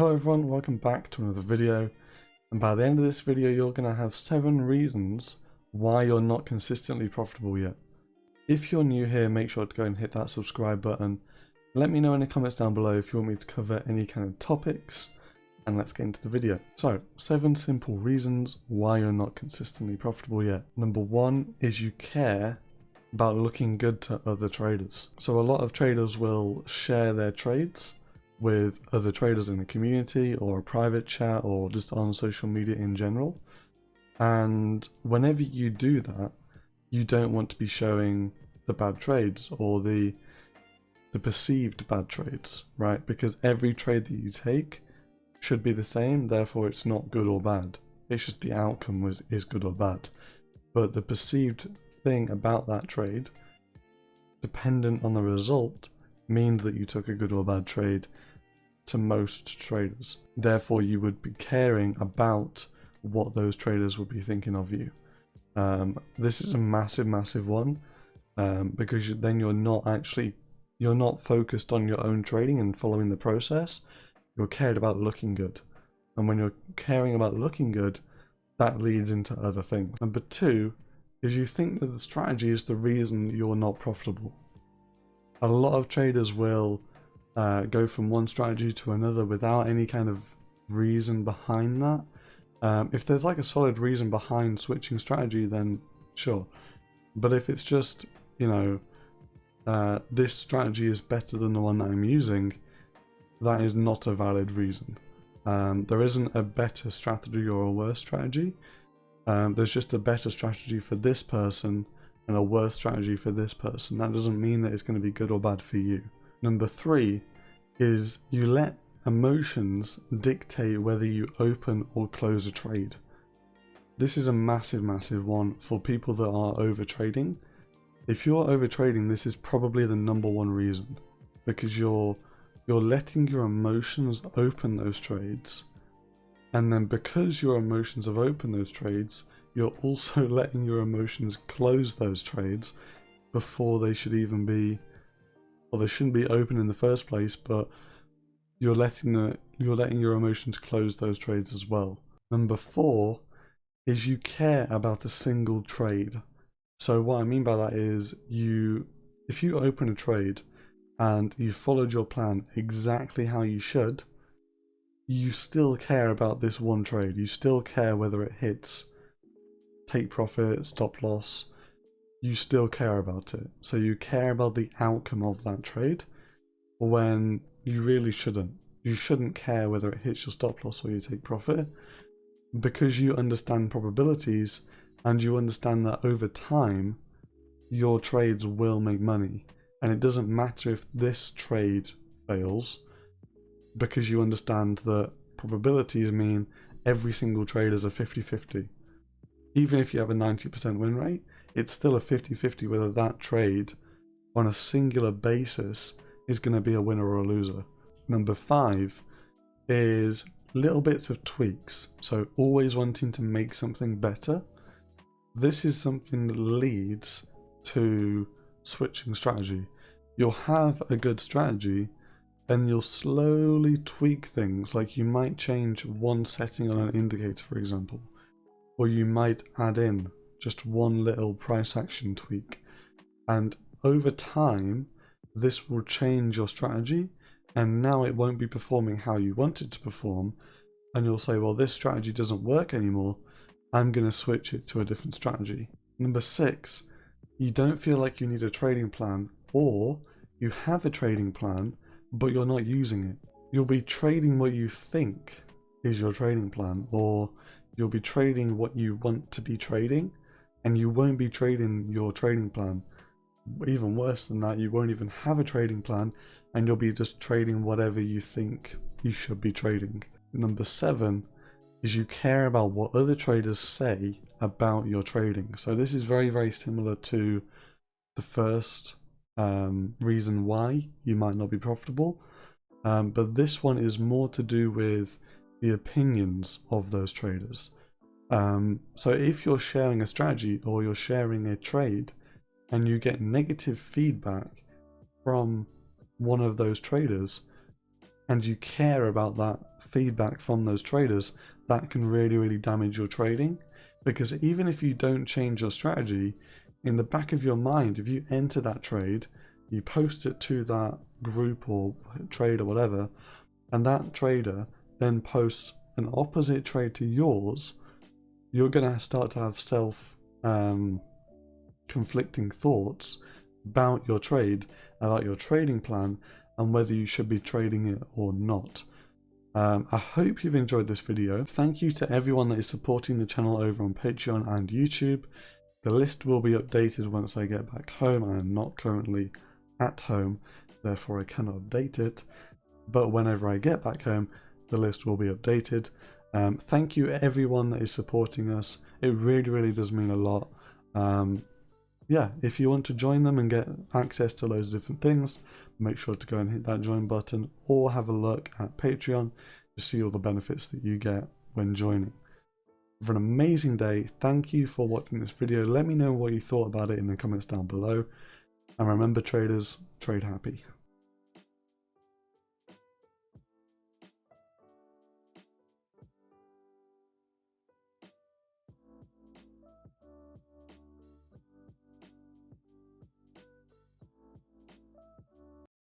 Hello everyone, welcome back to another video, and by the end of this video you're going to have 7 reasons why you're not consistently profitable yet. If you're new here, make sure to go and hit that subscribe button. Let me know in the comments down below if you want me to cover any kind of topics, and let's get into the video. So, 7 simple reasons why you're not consistently profitable yet. Number 1 is you care about looking good to other traders. So a lot of traders will share their trades with other traders in the community or a private chat or just on social media in general, and whenever you do that, you don't want to be showing the bad trades or the perceived bad trades, right? Because every trade that you take should be the same, therefore it's not good or bad, it's just the outcome is good or bad. But the perceived thing about that trade, dependent on the result, means that you took a good or bad trade to most traders. Therefore you would be caring about what those traders would be thinking of you. This is a massive one, because then you're not focused on your own trading and following the process. You're cared about looking good, and when you're caring about looking good, that leads into other things. Number 2 is you think that the strategy is the reason you're not profitable. A lot of traders will go from one strategy to another without any kind of reason behind that. If there's like a solid reason behind switching strategy, then sure. But if it's just, you know, this strategy is better than the one that I'm using, that is not a valid reason. There isn't a better strategy or a worse strategy. There's just a better strategy for this person and a worse strategy for this person. That doesn't mean that it's going to be good or bad for you. Number 3 is you let emotions dictate whether you open or close a trade. This is a massive one for people that are over trading. If you're over trading, this is probably the number 1 reason, because you're letting your emotions open those trades, and then because your emotions have opened those trades, you're also letting your emotions close those trades before they should even be, or they shouldn't be open in the first place, but you're letting your emotions close those trades as well. Number 4 is you care about a single trade. So what I mean by that is if you open a trade and you followed your plan exactly how you should, you still care about this one trade. You still care whether it hits take profit, stop loss. You still care about it. So you care about the outcome of that trade when you really shouldn't. You shouldn't care whether it hits your stop loss or you take profit, because you understand probabilities and you understand that over time your trades will make money, and it doesn't matter if this trade fails, because you understand that probabilities mean every single trade is a 50-50. Even if you have a 90% win rate, it's still a 50-50 whether that trade on a singular basis is going to be a winner or a loser. Number 5 is little bits of tweaks. So always wanting to make something better. This is something that leads to switching strategy. You'll have a good strategy, and you'll slowly tweak things. Like you might change one setting on an indicator, for example, or you might add in just one little price action tweak, and over time this will change your strategy, and now it won't be performing how you want it to perform, and you'll say, well, this strategy doesn't work anymore, I'm going to switch it to a different strategy. Number 6, you don't feel like you need a trading plan, or you have a trading plan but you're not using it. You'll be trading what you think is your trading plan, or you'll be trading what you want to be trading, and you won't be trading your trading plan. Even worse than that, you won't even have a trading plan, and you'll be just trading whatever you think you should be trading. Number 7 is you care about what other traders say about your trading. So this is very similar to the first reason why you might not be profitable, but this one is more to do with the opinions of those traders. So if you're sharing a strategy or you're sharing a trade and you get negative feedback from one of those traders, and you care about that feedback from those traders, that can really damage your trading. Because even if you don't change your strategy, in the back of your mind, if you enter that trade, you post it to that group or trade or whatever, and that trader then posts an opposite trade to yours, you're going to start to have conflicting thoughts about your trade, about your trading plan, and whether you should be trading it or not. I hope you've enjoyed this video. Thank you to everyone that is supporting the channel over on Patreon and YouTube. The list will be updated once I get back home. I am not currently at home, therefore I cannot update it. But whenever I get back home, the list will be updated. Thank you everyone that is supporting us. It really does mean a lot. Yeah, if you want to join them and get access to loads of different things, make sure to go and hit that join button, or have a look at Patreon to see all the benefits that you get when joining. Have an amazing day. Thank you for watching this video. Let me know what you thought about it in the comments down below. And remember, traders, trade happy.